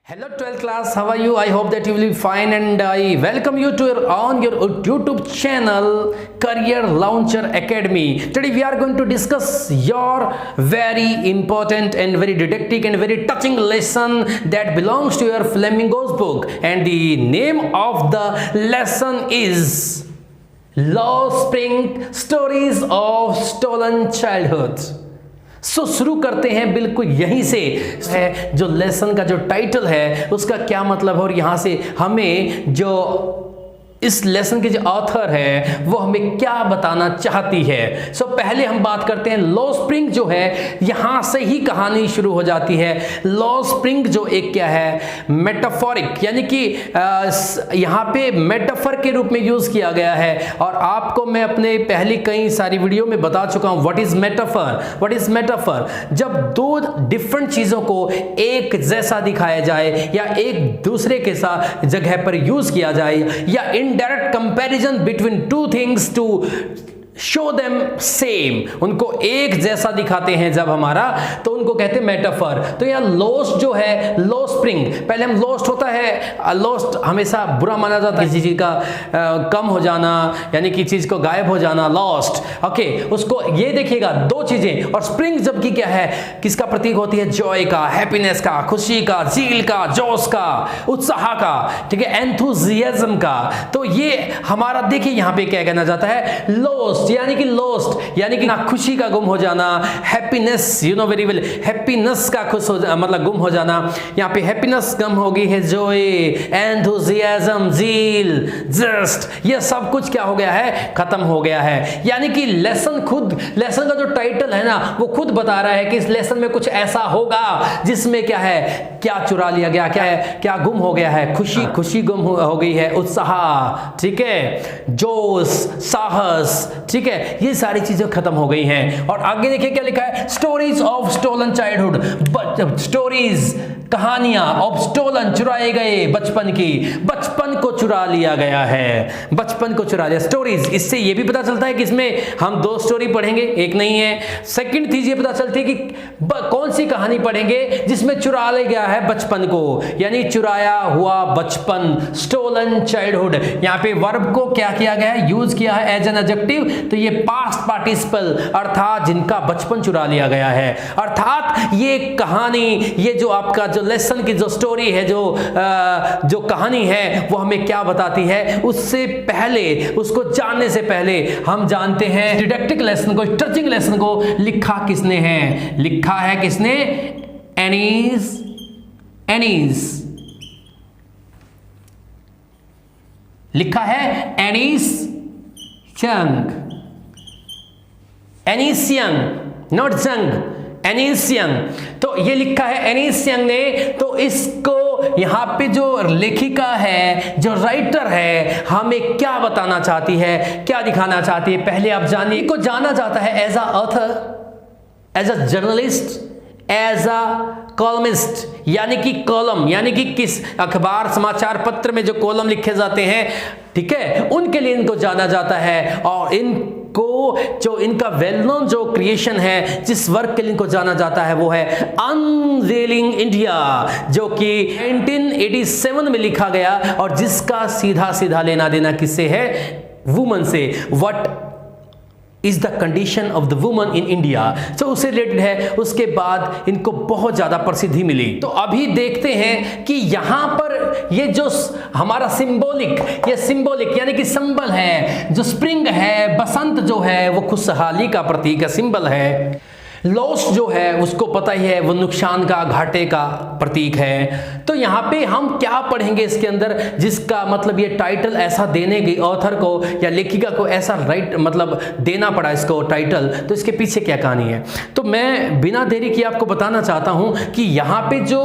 Hello 12th class, how are you? I hope that you will be fine and I welcome you to your YouTube channel Career Launcher Academy. Today we are going to discuss your very important and very didactic and very touching lesson that belongs to your Flamingos book, and the name of the lesson is Lost Spring Stories of Stolen Childhood. शुरू करते हैं बिल्कुल यहीं से है। जो lesson का जो टाइटल है उसका क्या मतलब है और यहाँ से हमें जो इस लेसन के जो ऑथर है वो हमें क्या बताना चाहती है। पहले हम बात करते हैं लॉस्ट स्प्रिंग जो है, यहाँ से ही कहानी शुरू हो जाती है। लॉस्ट स्प्रिंग जो एक क्या है, मेटाफोरिक, यानी कि यहाँ पे मेटाफर के रूप में यूज किया गया है। और आपको मैं अपने पहली कई सारी वीडियो में बता चुका हूँ what is metaphor. What is metaphor? जब दो डिफरेंट चीजों को एक जैसा दिखाया जाए या एक दूसरे के साथ जगह पर यूज किया जाए या indirect comparison between two things to show them same, उनको एक जैसा दिखाते हैं जब हमारा, तो उनको कहते हैं मेटाफर। तो यहाँ लॉस्ट जो है, लॉस्ट स्प्रिंग, पहले हम लॉस्ट होता है, लॉस्ट हमेशा बुरा माना जाता है, किसी चीज का कम हो जाना यानी कि चीज को गायब हो जाना, लॉस्ट। ओके, उसको ये देखिएगा दो चीजें। और स्प्रिंग जबकि क्या है, किसका प्रतीक होती है? जॉय का, हैप्पीनेस का, खुशी का, जील का, जोश का, उत्साह का, ठीक है, एंथुजियाज्म का। तो ये हमारा देखिए यहाँ पे क्या कहना जाता है, लॉस्ट यानी कि लॉस्ट यानी कि खुशी का गुम हो जाना, happiness, you know very well, happiness का खुश हो मतलब गुम हो जाना। यहाँ पे हैप्पीनेस गम हो गई है, जॉय, एंथुजियाज्म, जील, जस्ट, ये सब कुछ क्या हो गया है, खत्म हो गया है। यानी कि लेसन खुद, लेसन का जो टाइटल है ना वो खुद बता रहा है कि इस लेसन में कुछ ऐसा होगा जिसमें क्या है, क्या चुरा लिया गया, क्या है, क्या गुम हो गया है, खुशी गुम हो गई है, उत्साह, ठीक है, जोश, साहस, ठीक है, ये सारी चीजें खत्म हो गई हैं। और आगे देखिए क्या लिखा है, stories of stolen childhood, stories, कहानियां, ऑफ स्टोलन, चुराए गए बचपन की, बचपन को चुरा लिया गया है, बचपन को चुरा लिया। स्टोरीज, इससे ये भी पता चलता है कि इसमें हम दो स्टोरी पढ़ेंगे, एक नहीं है। सेकंड चीज ये पता चलती है कि कौन सी कहानी पढ़ेंगे जिसमें चुरा लिया गया है बचपन को, यानी चुराया हुआ बचपन, स्टोलन चाइल्डहुड। यहाँ पे वर्ब को क्या किया गया है, यूज किया है एज एन एडजेक्टिव, तो ये पास्ट पार्टिसिपल, अर्थात जिनका बचपन चुरा लिया गया है। अर्थात ये कहानी, ये जो आपका जो लेसन की जो स्टोरी है, जो कहानी है वो हमें क्या बताती है, उससे पहले, उसको जानने से पहले हम जानते हैं डिडक्टिक लेसन को, टचिंग लेसन को लिखा किसने है, लिखा है किसने, एनीस, लिखा है Annie's young, Annie's young, not जंग, एनीस यंग। तो ये लिखा है एनीस यंग ने। तो इसको यहां पे जो लेखिका है, जो राइटर है, हमें क्या बताना चाहती है, क्या दिखाना चाहती है, पहले आप जानिए। को जाना जाता है as a author, as a journalist, as a columnist, यानी कि कॉलम, यानी कि किस अखबार समाचार पत्र में जो कॉलम लिखे जाते हैं, ठीक है, उनके लिए इनको जाना जाता है। और इनको जो इनका वेल नोन जो क्रिएशन है, जिस वर्क के लिए इनको जाना जाता है वो है अनवेलिंग इंडिया, जो कि 1987 में लिखा गया और जिसका सीधा सीधा लेना देना किससे है, वुमन से। What is the condition of the woman in India, तो उससे रिलेटेड है। उसके बाद इनको बहुत ज्यादा प्रसिद्धि मिली। तो अभी देखते हैं कि यहां पर ये जो हमारा सिंबॉलिक, ये सिंबॉलिक यानी कि सिंबल है, जो स्प्रिंग है, बसंत जो है, वो खुशहाली का प्रतीक है, सिंबल है। लॉस जो है उसको पता ही है, वो नुकसान का, घाटे का प्रतीक है। तो यहाँ पे हम क्या पढ़ेंगे इसके अंदर, जिसका मतलब ये टाइटल ऐसा देने की ऑथर को या लेखिका को ऐसा मतलब देना पड़ा इसको टाइटल, तो इसके पीछे क्या कहानी है। तो मैं बिना देरी किए आपको बताना चाहता हूँ कि यहाँ पे जो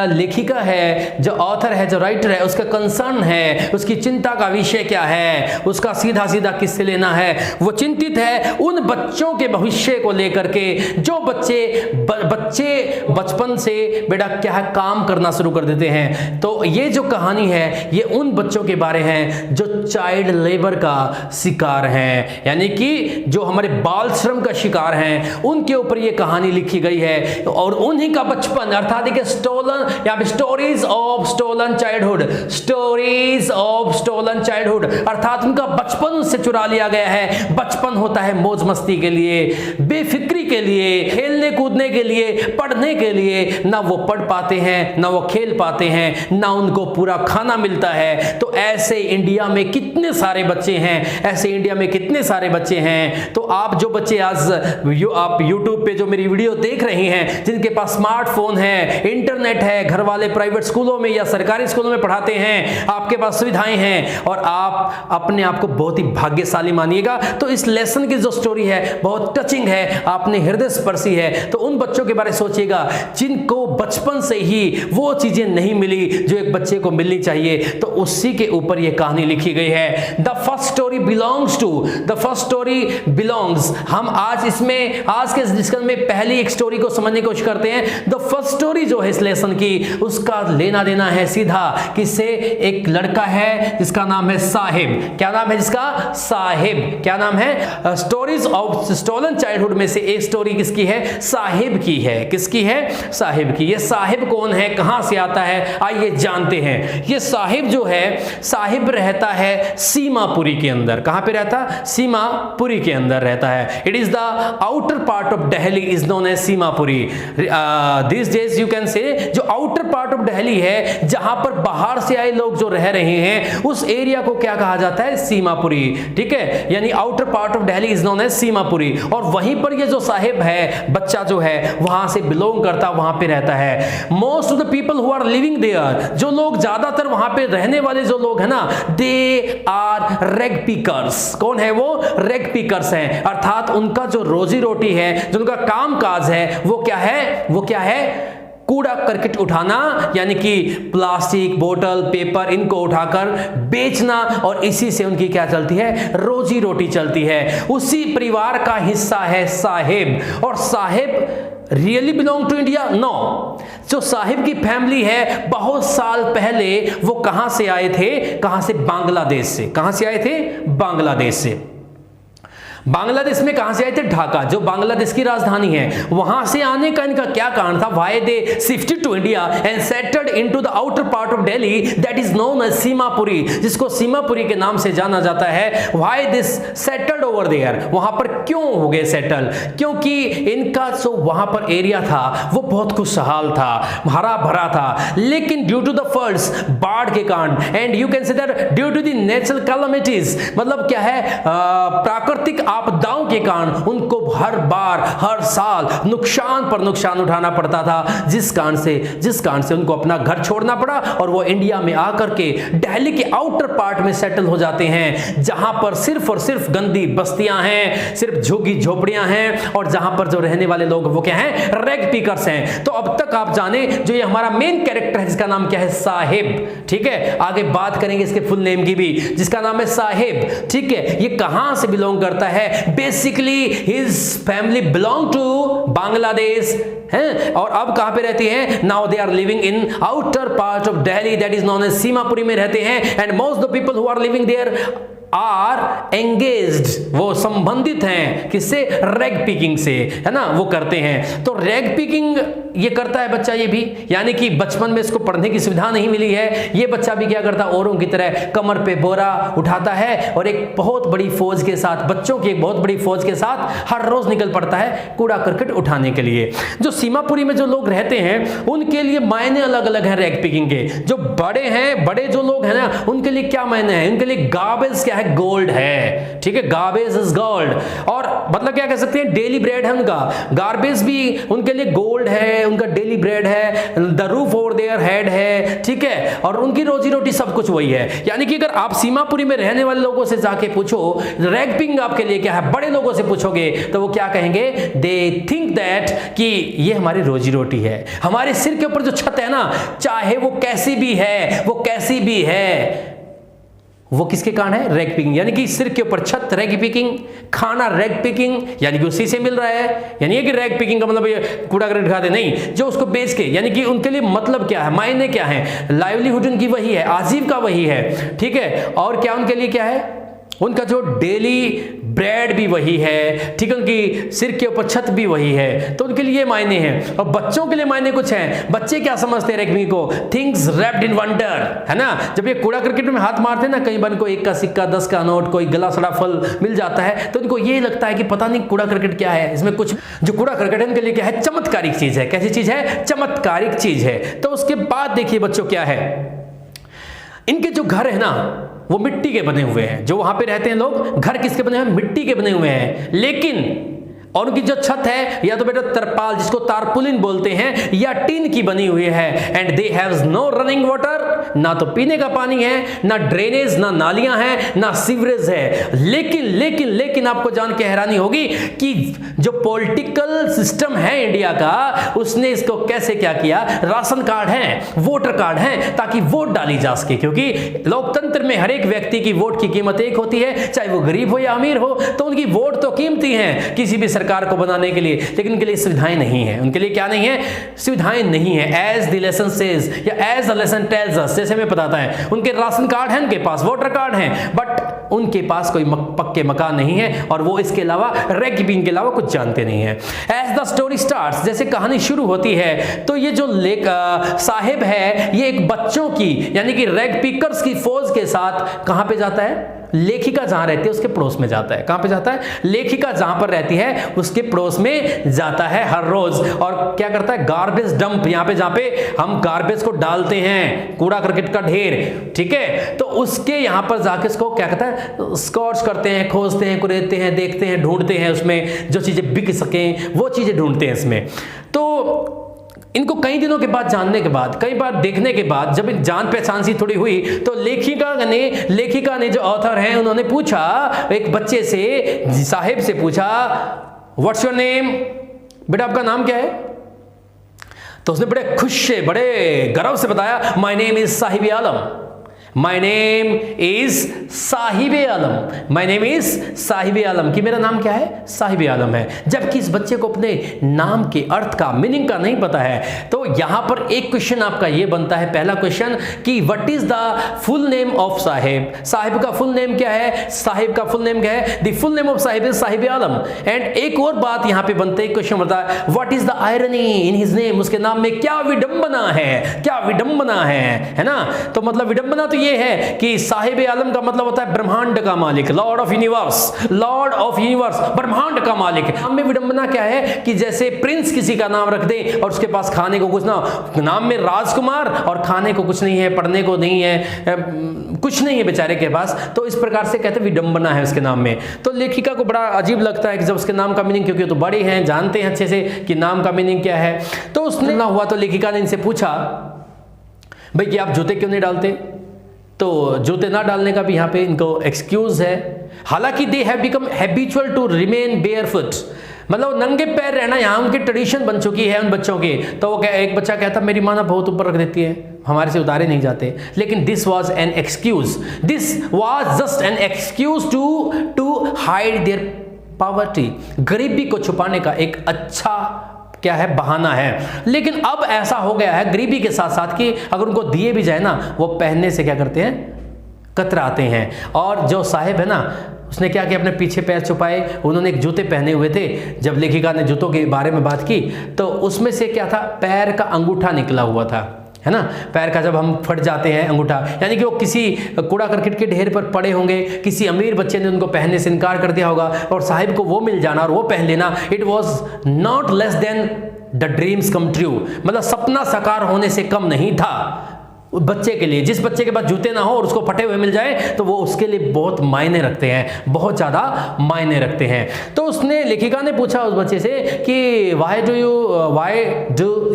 लेखिका है, जो ऑथर है, जो राइटर है, उसका कंसर्न है, उसकी चिंता का विषय क्या है, उसका सीधा सीधा किससे लेना है, वो चिंतित है उन बच्चों के भविष्य को लेकर के जो बच्चे बचपन से बेटा क्या है काम करना शुरू कर देते हैं। तो ये जो कहानी है ये उन बच्चों के बारे हैं जो चाइल्ड लेबर का शिकार हैं, यानी कि जो हमारे बाल श्रम का शिकार हैं, उनके ऊपर ये कहानी लिखी गई है। और उन्हीं का बचपन अर्थात स्टोलन, यहाँ पे stories of stolen childhood, stories of stolen childhood अर्थात उनका बचपन उससे चुरा लिया गया है। बचपन होता है मौज मस्ती के लिए, बेफिक्री के लिए, खेलने कूदने के लिए, पढ़ने के लिए। ना वो पढ़ पाते हैं, ना वो खेल पाते हैं, ना उनको पूरा खाना मिलता है। तो ऐसे इंडिया में कितने सारे बच्चे हैं, ऐसे इंडिया में कितने सारे बच्चे हैं। तो आप जो बच्चे आज आप YouTube पे जो मेरी वीडियो देख रहे हैं, जिनके पास स्मार्टफोन है, इंटरनेट है, घर वाले प्राइवेट स्कूलों में या सरकारी स्कूलों में पढ़ाते हैं, आपके पास सुविधाएं हैं और आप अपने आप को बहुत ही भाग्यशाली मानिएगा। तो इस लेसन की जो स्टोरी है बहुत टचिंग है, आपने हृदय स्पर्शी है। तो उन बच्चों के बारे में सोचिएगा जिनको बचपन से ही वो चीजें नहीं मिली जो एक बच्चे को मिलनी चाहिए। तो उसी के ऊपर यह कहानी लिखी गई है। The first story belongs to, the first story belongs, हम आज इसमें आज के डिस्कशन में पहली एक स्टोरी को समझने की कोशिश करते हैं। द फर्स्ट स्टोरी जो है इस लेसन की, उसका लेना देना है सीधा किससे, एक लड़का है जिसका नाम है साहिब। क्या नाम है जिसका? साहिब। क्या नाम है? स्टोरीज ऑफ स्टोलन चाइल्डहुड में से एक स्टोरी किसकी है? साहिब की है। किसकी है? साहिब की। ये साहिब कौन है, कहां से आता है, आइए जानते हैं। ये साहिब जो है, साहिब रहता है सीमापुरी के अंदर। कहां पे रहता? सीमापुरी के अंदर रहता है। It is the outer part of Delhi is known as Seemapuri. This days you can say जो आउटर पार्ट ऑफ दिल्ली है, जहां पर बाहर से आए लोग जो रह रहे हैं, उस एरिया को क्या कहा जाता है? सीमापुरी। ठीक है, यानी outer part of Delhi is known as Seemapuri. और वहीं पर ये जो साहिब है, बच्चा जो है वहां से बिलोंग करता, वहां पे रहता है। Most of the people who are living there, जो लोग ज्यादातर वहां पे रहने वाले जो लोग हैं ना, दे आर रेग पिकर्स। कौन है वो? रेग पिकर्स हैं। अर्थात उनका जो रोजी रोटी है, जो उनका काम काज है, वो क्या है? वो क्या है? कूड़ा करकट उठाना, यानी कि प्लास्टिक, बोतल, पेपर, इनको उठाकर बेचना, और इसी से उनकी क्या चलती है? रोजी रोटी चलती है। उसी परिवार का हिस्सा है साहिब। और Sahib really belong to India? No. जो साहिब की फैमिली है, बहुत साल पहले वो कहां से आए थे? कहां से? बांग्लादेश से। कहां से आए थे? बांग्लादेश से। बांग्लादेश में कहां से आए थे? ढाका, जो बांग्लादेश की राजधानी है। वहां से आने का इनका क्या कारण था? Why they shifted to India and settled into the outer part of Delhi that is known as Seemapuri, जिसको सीमापुरी के नाम से जाना जाता है। Why this settled over there, वहां पर क्यों हो गए सेटल? क्योंकि इनका जो वहां पर एरिया था वो बहुत खुशहाल था, हरा भरा था। लेकिन ड्यू टू द फ्लड्स, बाढ़ के कारण, and you can say that due to the natural calamities, मतलब क्या है? प्राकृतिक आपदाओं के कारण उनको हर बार, हर साल नुकसान पर नुकसान उठाना पड़ता था, जिस कारण से उनको अपना घर छोड़ना पड़ा और वो इंडिया में आकर के दिल्ली के आउटर पार्ट में सेटल हो जाते हैं, जहां पर सिर्फ और सिर्फ गंदी बस्तियां हैं, सिर्फ झुग्गी झोपड़ियां हैं, और जहां पर जो रहने वाले लोग वो क्या हैं? रेग पिकर्स हैं। तो अब तक आप जाने जो ये हमारा मेन कैरेक्टर है, जिसका नाम क्या है? साहिब। ठीक है, आगे बात करेंगे इसके फुल नेम की भी, जिसका नाम है साहिब। ठीक है, ये कहां से बिलोंग करता है? Basically his family belong to Bangladesh हैं, और अब कहां पे रहते हैं? Now they are living in outer part of Delhi that is known as Seemapuri में रहते हैं। And most the people who are living there are engaged, वो संबंधित हैं किससे? रेग पिकिंग से, है ना, वो करते हैं। तो रेग पिकिंग ये करता है बच्चा, ये भी, यानी कि बचपन में इसको पढ़ने की सुविधा नहीं मिली है, ये बच्चा भी क्या करता? औरों की तरह कमर पे बोरा उठाता है और एक बहुत बड़ी फौज के साथ, बच्चों की एक बहुत बड़ी फौज के साथ हर रोज निकल पड़ता है कूड़ा करकट उठाने के लिए। जो सीमापुरी में जो लोग रहते हैं उनके लिए मायने अलग अलग हैं रेग पिकिंग के। जो बड़े हैं, बड़े जो लोग हैं ना, उनके लिए क्या मायने हैं? उनके लिए गार्बेज क्या है? गोल्ड है। ठीक है, गार्बेज इज गोल्ड, और मतलब क्या कह सकते हैं? डेली ब्रेड है उनका। गार्बेज भी उनके लिए गोल्ड है, उनका डेली ब्रेड है, the roof over their head है। ठीक है, और उनकी रोजी रोटी सब कुछ वही है। यानी कि अगर आप सीमापुरी में रहने वाले लोगों से जाके पूछो रेग पिकिंग आपके लिए क्या है, बड़े लोगों से पूछोगे तो वो क्या कहेंगे? दे थिंक दैट कि ये हमारी रोजी रोटी है, हमारे सिर के ऊपर जो छत है ना, चाहे वो कैसी भी है, वो कैसी भी है, वो किसके कारण है? रैग पिकिंग, यानी कि सिर के ऊपर छत रैग पिकिंग, खाना रैग पिकिंग, यानी कि उसी से मिल रहा है। यानी कि रैग पिकिंग का मतलब ये कूड़ा करकट खाते नहीं, जो उसको बेच के, यानी कि उनके लिए मतलब क्या है, मायने क्या है, लाइवलीहुड उनकी वही है, आजीविका वही है, ठीक है। और क्या उनके लिए क्या है, उनका जो डेली ब्रेड भी वही है, ठीक है, उनकी सिर के ऊपर छत भी वही है, तो उनके लिए मायने हैं। और बच्चों के लिए मायने कुछ हैं। बच्चे क्या समझते हैं रैग को? थिंग्स रैप्ड इन वंडर, है ना। जब ये कूड़ा करकट में हाथ मारते हैं ना, कई बार को 1 का सिक्का, 10 का नोट, कोई गला सड़ा फल मिल जाता है, तो उनको ये लगता है कि पता नहीं कूड़ा करकट क्या है, इसमें कुछ, जो कूड़ा करकट है उनके लिए क्या है, चमत्कारिक चीज है। कैसी चीज है? चमत्कारिक चीज है। तो उसके बाद देखिए बच्चों क्या है, इनके जो घर है ना वो मिट्टी के बने हुए हैं, जो वहां पे रहते हैं लोग, घर किसके बने हुए हैं? मिट्टी के बने हुए हैं। लेकिन और उनकी जो छत है या तो बेटा तरपाल, जिसको तारपुलिन बोलते हैं, या टीन की बनी हुई है। And they have no running water, ना तो पीने का पानी है, ना ड्रेनेज, ना नालियां हैं, ना सीवरेज है। लेकिन लेकिन लेकिन आपको जान के हैरानी होगी कि जो पॉलिटिकल सिस्टम है इंडिया का, उसने इसको कैसे क्या किया, राशन कार्ड है, वोटर कार्ड है, ताकि वोट डाली जा सके। क्योंकि लोकतंत्र में हर एक व्यक्ति की वोट की कीमत एक होती है, चाहे वो गरीब हो या अमीर हो, तो उनकी वोट तो कीमती है किसी भी सरकार को बनाने के लिए। लेकिन उनके लिए सुविधाएं नहीं है। उनके लिए क्या नहीं है? सुविधाएं नहीं है। एज द लेसन सेज या as the lesson tells us, जैसे में बताता है, उनके राशन कार्ड है, उनके पास वोटर कार्ड है, बट उनके पास कोई पक्के मकान नहीं है, और वो इसके अलावा रैग पिकिंग के अलावा कुछ जानते नहीं है। एज द स्टोरी स्टार्ट्स, जैसे कहानी शुरू होती है, तो ये जो साहिब है, ये एक बच्चों की, यानी कि रैग पिकर्स की फौज के साथ कहां पे जाता है? लेखिका जहां रहती है उसके पड़ोस में जाता है। कहां पे जाता है? लेखिका जहां पर रहती है उसके पड़ोस में जाता है हर रोज। और क्या करता है? गार्बेज डंप, यहां पे जहां पे हम गार्बेज को डालते हैं, कूड़ा करकट का ढेर, ठीक है, तो उसके यहां पर जाके उसको क्या कहता है, स्कॉच करते हैं, खोजते हैं, कुरेदते हैं, देखते हैं, ढूंढते हैं, उसमें जो चीजें बिक सकें वो चीजें ढूंढते हैं इसमें। तो इनको कई दिनों के बाद जानने के बाद, कई बार देखने के बाद, जब जान पहचान सी थोड़ी हुई, तो लेखिका ने जो ऑथर हैं, उन्होंने पूछा एक बच्चे से, साहिब से पूछा, व्हाट्स योर नेम, बेटा आपका नाम क्या है? तो उसने बड़े खुश से, बड़े गर्व से बताया, my name is Sahib Alam, my name is Sahib Alam, my name is Sahib Alam, कि मेरा नाम क्या है? साहिब आलम है। जबकि इस बच्चे को अपने नाम के अर्थ का, मीनिंग का नहीं पता है। तो यहां पर एक क्वेश्चन आपका ये बनता है, पहला क्वेश्चन, कि what is the full name of Sahib? Sahib का फुल नेम क्या है? साहिब का फुल नेम क्या है? The full name of Sahib is Sahib Alam. And एक और बात यहां पे बनते है, क्वेश्चन बनता है, what is the irony in his name? उसके नाम में क्या विडंबना है? क्या विडंबना है ना? तो मतलब विडंबना तो ये है कि साहिब आलम का मतलब होता है ब्रह्मांड का मालिक, Lord of universe, Lord of universe, ब्रह्मांड का मालिक। नाम में विडंबना क्या है? कि जैसे प्रिंस किसी का नाम रख दे और उसके पास खाने को कुछ ना, नाम में राजकुमार और खाने को कुछ नहीं है, पढ़ने को नहीं है, कुछ नहीं है बेचारे के पास, तो इस प्रकार से कहते हैं विडंबना है उसके नाम में। तो लेखिका को बड़ा अजीब लगता है कि जब उसके नाम का मीनिंग, क्योंकि तो बड़े हैं, जानते हैं अच्छे से कि नाम का मीनिंग क्या है, तो उसने ना हुआ तो लेखिका ने इनसे पूछा, भाई कि आप जूते क्यों नहीं डालते? तो जूते ना डालने का भी यहाँ पे इनको एक्सक्यूज है। हालांकि they have become habitual to remain barefoot, मतलब नंगे पैर रहना यहाँ उनकी ट्रेडिशन बन चुकी है उन बच्चों की। तो वो एक बच्चा कहता मेरी माँ ना बहुत ऊपर रख देती है, हमारे से उतारे नहीं जाते। लेकिन this was an excuse, this was just an excuse to hide their poverty, गरीबी को छुपाने का एक अच्छा क्या है, बहाना है। लेकिन अब ऐसा हो गया है गरीबी के साथ साथ कि अगर उनको दिए भी जाए ना, वो पहनने से क्या करते हैं, कतराते हैं। और जो साहिब है ना, उसने क्या किया, अपने पीछे पैर छुपाए, उन्होंने एक जूते पहने हुए थे। जब लेखिका ने जूतों के बारे में बात की तो उसमें से क्या था, पैर का अंगूठा निकला हुआ था, है ना। पैर का जब हम फट जाते हैं अंगूठा, यानी कि वो किसी कूड़ा करकट के ढेर पर पड़े होंगे, किसी अमीर बच्चे ने उनको पहनने से इनकार कर दिया होगा और साहिब को वो मिल जाना और वो पहन लेना, it was not less than the dreams come true, मतलब सपना साकार होने से कम नहीं था बच्चे के लिए। जिस बच्चे के पास जूते ना हो और उसको फटे हुए मिल जाए तो वो उसके लिए बहुत मायने रखते हैं, बहुत ज़्यादा मायने रखते हैं। तो उसने, लेखिका ने पूछा उस बच्चे से कि why do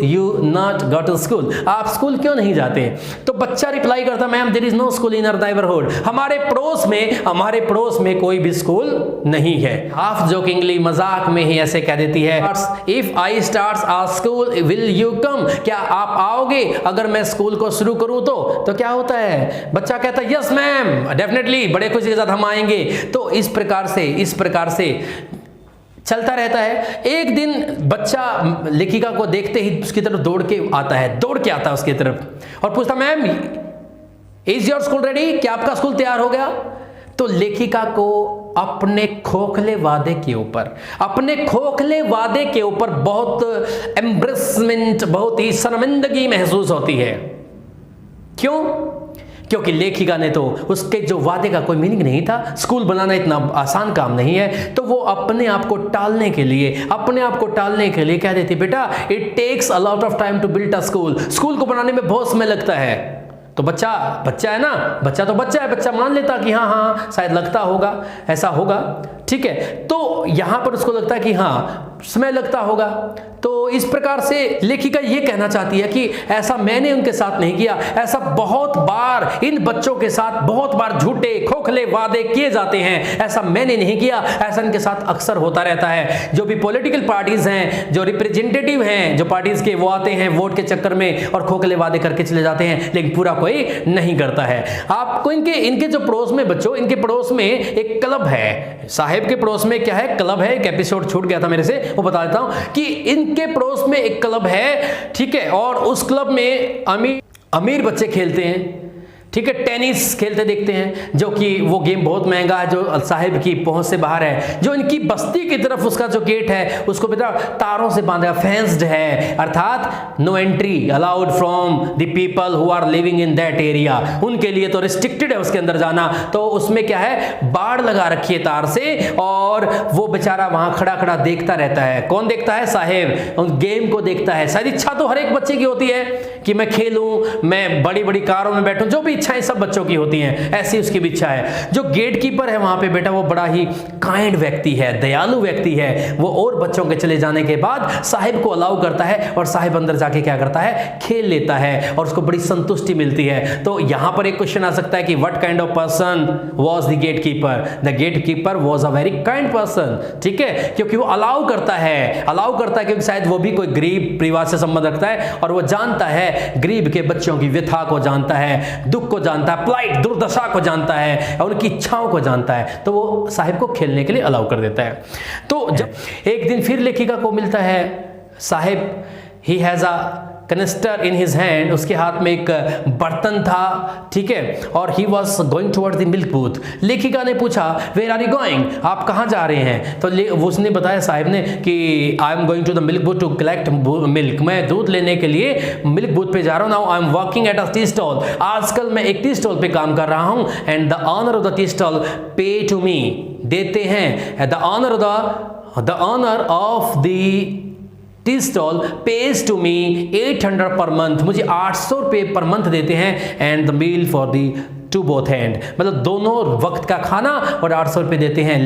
you not go to school, आप स्कूल क्यों नहीं जाते? तो बच्चा रिप्लाई करता, ma'am there is no school in our neighbourhood, हमारे पड़ोस में कोई भी स्कूल नहीं है। हाफ जोकिंगली, मजाक में ही ऐसे कह देती है, if I start a school will you come, क्या आप आओगे अगर मैं स्कूल को शुरू करूं तो क्या होता है, बच्चा कहता है यस मैम, डेफिनेटली, बड़े खुशी के साथ हम आएंगे। तो इस प्रकार से चलता रहता है। एक दिन बच्चा लेखिका को देखते ही उसकी तरफ दौड़ के आता है उसकी तरफ और पूछता ma'am is your school ready, क्या आपका स्कूल तैयार हो गया? तो लेखिका को अपने खोखले वादे के ऊपर बहुत एम्ब्रेसमेंट, बहुत ही शर्मिंदगी महसूस होती है। क्यों? क्योंकि लेखिका ने तो उसके जो वादे का कोई मीनिंग नहीं था, स्कूल बनाना इतना आसान काम नहीं है, तो वो अपने आप को टालने के लिए कह देती बेटा it takes a lot of time to build a school को बनाने में बहुत समय लगता है। तो बच्चा है ना, बच्चा मान लेता कि हाँ शायद लगता होगा, ऐसा होगा, ठीक है। तो यहां पर उसको लगता है कि हाँ समय लगता होगा। तो इस प्रकार से लेखिका ये कहना चाहती है कि ऐसा मैंने उनके साथ नहीं किया, ऐसा बहुत बार इन बच्चों के साथ बहुत बार झूठे खोखले वादे किए जाते हैं, ऐसा मैंने नहीं किया, ऐसा इनके साथ अक्सर होता रहता है। जो भी पॉलिटिकल पार्टीज हैं, जो रिप्रेजेंटेटिव हैं जो पार्टीज के, वो आते हैं वोट के चक्कर में और खोखले वादे करके चले जाते हैं, लेकिन पूरा कोई नहीं करता है। आपको इनके जो पड़ोस में बच्चों, इनके पड़ोस में एक क्लब है, साहिब के पड़ोस में क्या है, क्लब है। एक एपिसोड छूट गया था मेरे से, वो बता देता हूं कि इनके पड़ोस में एक क्लब है, ठीक है, और उस क्लब में अमीर बच्चे खेलते हैं, ठीक है, टेनिस खेलते देखते हैं, जो कि वो गेम बहुत महंगा है, जो साहिब की पहुंच से बाहर है। जो इनकी बस्ती की तरफ उसका जो गेट है उसको बेटा तारों से बांधा, फेंस्ड है, अर्थात no entry allowed from the people who are living in that area, उनके लिए तो रिस्ट्रिक्टेड है उसके अंदर जाना। तो उसमें क्या है, बाड़ लगा रखी है तार से, और वो बेचारा वहां खड़ा देखता रहता है। कौन देखता है? साहिब उस गेम को देखता है। शायद इच्छा तो हर एक बच्चे की होती है कि मैं खेलूं, मैं बड़ी कारों में बैठूं, जो भी इच्छाएं सब बच्चों की होती हैं, ऐसी उसकी भी इच्छा है। जो गेटकीपर है वहां पे बेटा, वो बड़ा ही काइंड व्यक्ति है, दयालु व्यक्ति है। वो और बच्चों के चले जाने के बाद साहिब को अलाउ करता है, और साहिब अंदर जाके क्या करता है, खेल लेता है, और उसको बड़ी संतुष्टि मिलती है। तो यहां पर एक क्वेश्चन आ सकता है कि what kind of person was the gatekeeper? The gatekeeper was a very kind person, ठीक है, क्योंकि वो अलाउ करता है क्योंकि शायद वो भी कोई गरीब परिवार से संबंध रखता है, और वो जानता है गरीब के बच्चों की व्यथा को जानता है, दुख को जानता है, प्लाइट दुर्दशा को जानता है, और उनकी इच्छाओं को जानता है। तो वो साहिब को खेलने के लिए अलाउ कर देता है। तो जब एक दिन फिर लेखिका को मिलता है Sahib, he has a canister in his hand, उसके हाथ में एक बर्तन था, ठीक है, और he was going towards the milk booth. लेखिका ने पूछा वेयर आर यू गोइंग, आप कहाँ जा रहे हैं? तो उसने बताया साहिब ने कि I am going to the milk booth to collect milk, मैं दूध लेने के लिए मिल्क बूथ पे जा रहा हूँ। Now I am working at a tea stall, आजकल मैं एक टी स्टॉल पे काम कर रहा हूँ, and the owner of the tea stall pay to me, देते हैं, the owner of the tea stall pays to me 800 per month, मुझे 800 रुपये पर मंथ देते हैं, and the meal for the two both hand, मतलब दोनों वक्त का खाना और 800 रुपये देते हैं।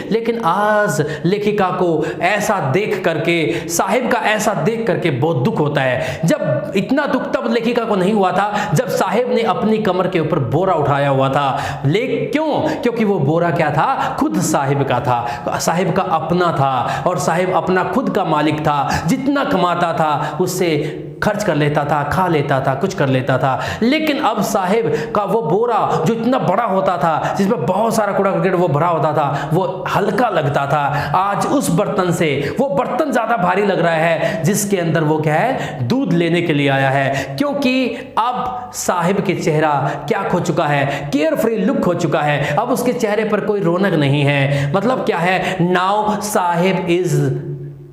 लेकिन आज लेखिका को ऐसा देख करके, साहिब का ऐसा देख करके बहुत दुख होता है। जब इतना दुख तब लेखिका को नहीं हुआ था जब साहिब ने अपनी कमर के ऊपर बोरा उठाया हुआ था। क्योंकि वो बोरा क्या था, खुद साहिब का था, साहिब का अपना था, और साहिब अपना खुद का मालिक था। जितना कमाता था उससे खर्च कर लेता था, खा लेता था, कुछ कर लेता था। लेकिन अब साहिब का वो बोरा जो इतना बड़ा होता था, जिसमें बहुत सारा कूड़ा करकट वो भरा होता था, वो हल्का लगता था। आज उस बर्तन से वो बर्तन ज्यादा भारी लग रहा है, जिसके अंदर वो क्या है, दूध लेने के लिए आया है। क्योंकि अब साहिब के चेहरा क्या खो चुका है, केयर फ्री लुक हो चुका है। अब उसके चेहरे पर कोई रौनक नहीं है। मतलब क्या है, now sahib is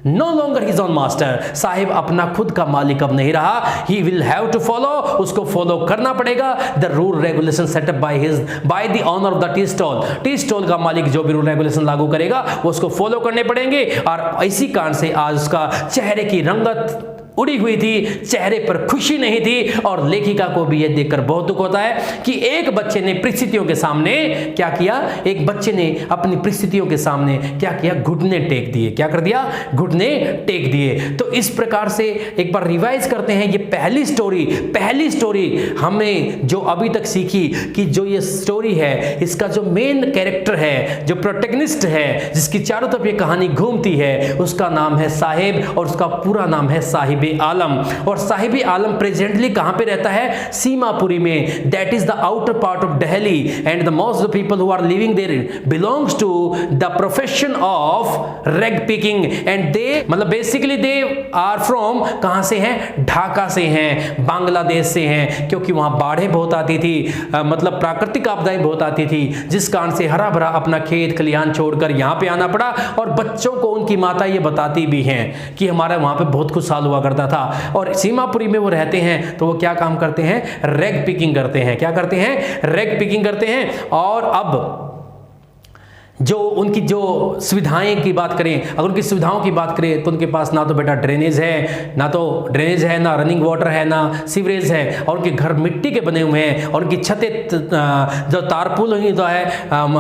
no longer his own master, साहिब अपना खुद का मालिक अब नहीं रहा। He will have to follow, उसको फॉलो करना पड़ेगा the rule regulation setup by the owner of the tea stall. Tea stall का मालिक जो भी रूल रेगुलेशन लागू करेगा वो उसको फॉलो करने पड़ेंगे। और इसी कारण से आज उसका चेहरे की रंगत उड़ी हुई थी, चेहरे पर खुशी नहीं थी। और लेखिका को भी यह देखकर बहुत दुख होता है कि एक बच्चे ने परिस्थितियों के सामने क्या किया, एक बच्चे ने अपनी परिस्थितियों के सामने क्या किया, घुटने टेक दिए। क्या कर दिया, घुटने टेक दिए। तो इस प्रकार से एक बार रिवाइज करते हैं। ये पहली स्टोरी हमें जो अभी तक सीखी कि जो ये स्टोरी है, इसका जो मेन कैरेक्टर है, जो प्रोटैगनिस्ट है, जिसकी चारों तरफ ये कहानी घूमती है, उसका नाम है साहिब, और उसका पूरा नाम है साहिब साहिब आलम। और साहिब आलम प्रेजेंटली कहां पे रहता है? सीमापुरी में, that is the outer part of Delhi, and the most people who are living there belongs to the profession of rag picking, and they मतलब बेसिकली दे आर फ्रॉम कहां से हैं? ढाका से हैं, बांग्लादेश से हैं, क्योंकि वहां बाढ़ें बहुत आती थी, मतलब प्राकृतिक आपदाएं बहुत आती थी, जिस कारण से हरा भरा अपना खेत खलिहान छोड़कर यहां पे आना पड़ा। और बच्चों को उनकी माता ये बताती भी हैं कि हमारा वहां पे बहुत खुशहाल हुआ करता था। और सीमापुरी में वो रहते हैं तो वो क्या काम करते हैं? रेग पिकिंग करते हैं। क्या करते हैं? रेग पिकिंग करते हैं। और अब जो उनकी जो सुविधाएं की बात करें, अगर उनकी सुविधाओं की बात करें तो उनके पास ना तो बेटा ड्रेनेज है, ना रनिंग वाटर है, ना सीवरेज है, और उनके घर मिट्टी के बने हुए हैं, और उनकी छतें जो तारपुलिन जो है,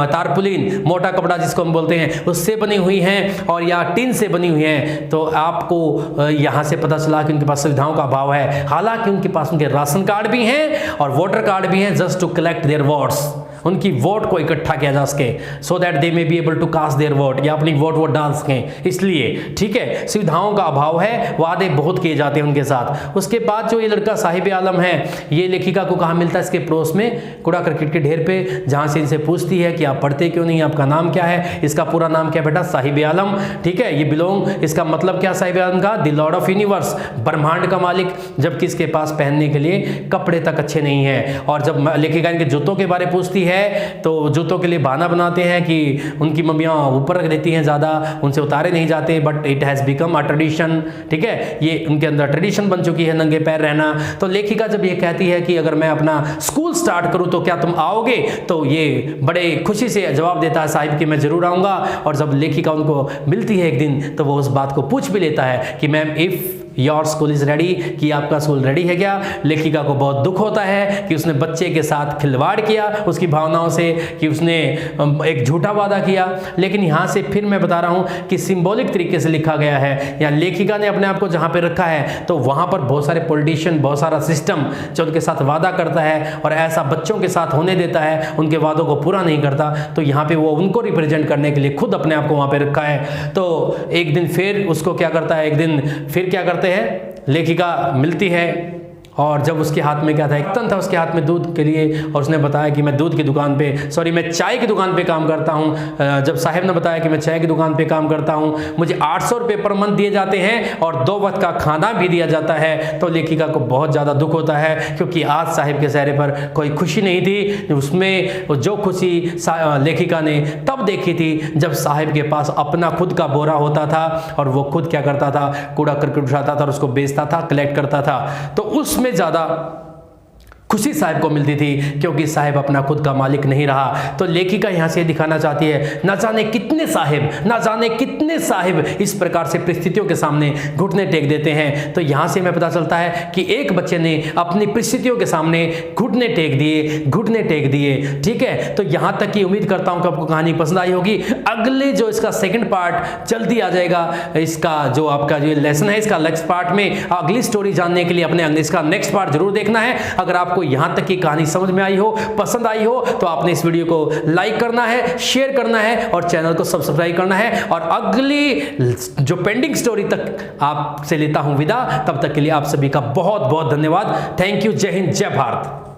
तारपुलिन मोटा कपड़ा जिसको हम बोलते हैं, उससे बनी हुई हैं, और या टिन से बनी हुई हैं। तो आपको यहाँ से पता चला कि उनके पास सुविधाओं का अभाव है। हालांकि उनके पास उनके राशन कार्ड भी हैं और वोटर कार्ड भी हैं, just to collect their votes, उनकी वोट को इकट्ठा किया जा सके, so that they may be able to cast their vote, या अपनी वोट डाल सकें, इसलिए। ठीक है, सुविधाओं का अभाव है, वादे बहुत किए जाते हैं उनके साथ। उसके बाद जो ये लड़का साहिब आलम है, ये लेखिका को कहाँ मिलता है? इसके पड़ोस में कूड़ा करकट के ढेर पे, जहाँ से इनसे पूछती है कि आप पढ़ते क्यों नहीं, आपका नाम क्या है? इसका पूरा नाम क्या बेटा? साहिब आलम। ठीक है, ये बिलोंग, इसका मतलब क्या साहिब आलम का? द लॉर्ड ऑफ यूनिवर्स, ब्रह्मांड का मालिक। जबकि इसके पास पहनने के लिए कपड़े तक अच्छे नहीं है। और जब लेखिका इनके जूतों के बारे पूछती है तो जूतों के लिए बहाना बनाते हैं कि उनकी मम्मियाँ ऊपर रख देती हैं ज़्यादा, उनसे उतारे नहीं जाते, but it has become a tradition. ठीक है, ये उनके अंदर ट्रेडिशन बन चुकी है नंगे पैर रहना। तो लेखिका जब ये कहती है कि अगर मैं अपना स्कूल स्टार्ट करूं तो क्या तुम आओगे, तो ये बड़े खुशी से जवाब देता है साहिब कि मैं ज़रूर आऊँगा। और जब लेखिका उनको मिलती है एक दिन तो वो उस बात को पूछ भी लेता है कि ma'am if your school is ready, कि आपका स्कूल रेडी है क्या? लेखिका को बहुत दुख होता है कि उसने बच्चे के साथ खिलवाड़ किया उसकी भावनाओं से, कि उसने एक झूठा वादा किया। लेकिन यहाँ से फिर मैं बता रहा हूँ कि सिंबॉलिक तरीके से लिखा गया है, या लेखिका ने अपने आप को जहाँ पे रखा है तो वहाँ पर बहुत सारे पॉलिटिशियन, बहुत सारा सिस्टम जो उनके साथ वादा करता है और ऐसा बच्चों के साथ होने देता है, उनके वादों को पूरा नहीं करता। तो यहाँ पे वो उनको रिप्रेजेंट करने के लिए खुद अपने आप को वहाँ पे रखा है। तो एक दिन फिर उसको क्या करता है, एक दिन फिर क्या करते हैं, लेखिका मिलती है, और जब उसके हाथ में क्या था, एक तन था उसके हाथ में दूध के लिए, और उसने बताया कि मैं दूध की दुकान पे, सॉरी मैं चाय की दुकान पे काम करता हूँ। जब साहिब ने बताया कि मैं चाय की दुकान पे काम करता हूँ, मुझे 800 रुपये पर मंथ दिए जाते हैं और 2 वक्त का खाना भी दिया जाता है। तो लेखिका को बहुत ज़्यादा दुख होता है, क्योंकि आज साहिब के चेहरे पर कोई खुशी नहीं थी। उसमें जो खुशी लेखिका ने तब देखी थी जब साहिब के पास अपना खुद का बोरा होता था, और वो खुद क्या करता था, कूड़ा करकट उठाता था और उसको बेचता था, कलेक्ट करता था। तो उसमें ज़्यादा खुशी साहिब को मिलती थी, क्योंकि साहिब अपना खुद का मालिक नहीं रहा। तो लेखिका यहाँ से दिखाना चाहती है, न जाने कितने साहिब इस प्रकार से परिस्थितियों के सामने घुटने टेक देते हैं। तो यहाँ से हमें पता चलता है कि एक बच्चे ने अपनी परिस्थितियों के सामने घुटने टेक दिए। ठीक है, तो यहाँ तक की उम्मीद करता हूँ कि आपको कहानी पसंद आई होगी। अगले जो इसका सेकंड पार्ट जल्दी आ जाएगा, इसका जो आपका जो लेसन है, इसका नेक्स्ट पार्ट में अगली स्टोरी जानने के लिए अपने इसका नेक्स्ट पार्ट जरूर देखना है। अगर आपको यहां तक की कहानी समझ में आई हो, पसंद आई हो, तो आपने इस वीडियो को लाइक करना है, शेयर करना है और चैनल को सब्सक्राइब करना है। और अगली जो पेंडिंग स्टोरी तक आपसे लेता हूं विदा। तब तक के लिए आप सभी का बहुत बहुत धन्यवाद। Thank you. जय हिंद, जय भारत।